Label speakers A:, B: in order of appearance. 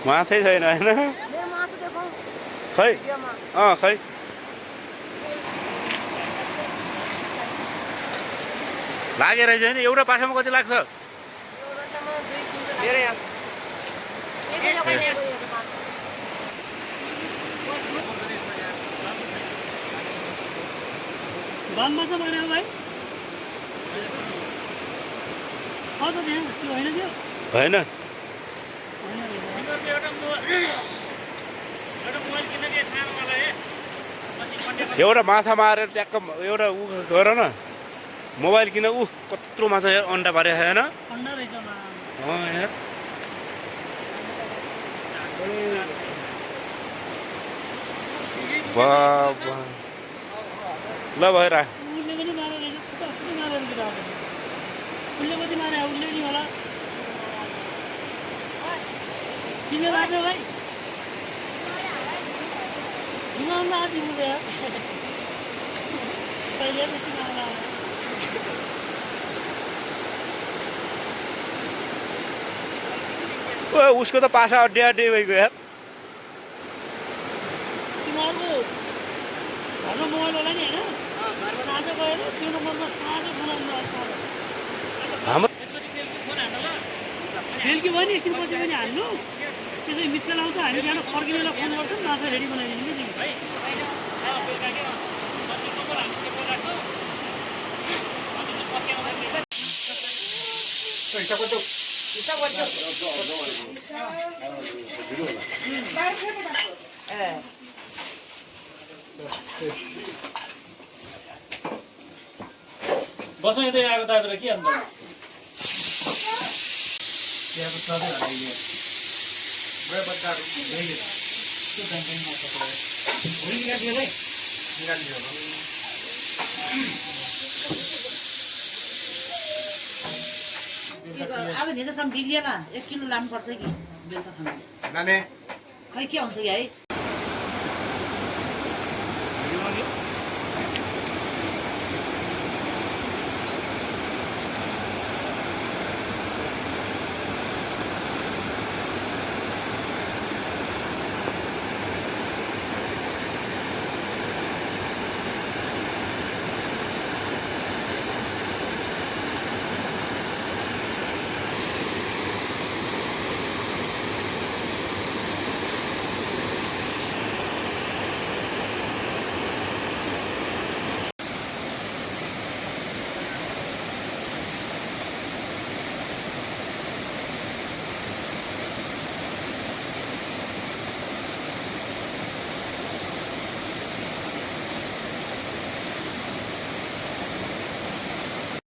A: माछै छैन होइन खै खै लागे रहेछ नि एउटा पाठामा कति लाग्छ
B: बाममा त बन्यो भाइ
A: होइन एउटा माछा मारेर ट्याक्क एउटा उ गर न मोबाइल किन ऊ कत्रो माछा अन्डा पारे होइन यार बाबा ल भएर उसको त पासा अड्डे अड्डे भइगयो यार
B: बेलुकी भयो नि एकछिन पछि पनि हाल्नु त्यसै मिसकल आउँछ हामी त्यहाँ फर्किनेलाई फोन गर्छौँ माछा रेडी बनाइदिनु नि बसौँ यतै आएको दाबेर के अन्त
C: आज ढिँडोसम्म बिग्रिएन 1 किलो लानुपर्छ कि बेलुका खानु खै के हुन्छ कि है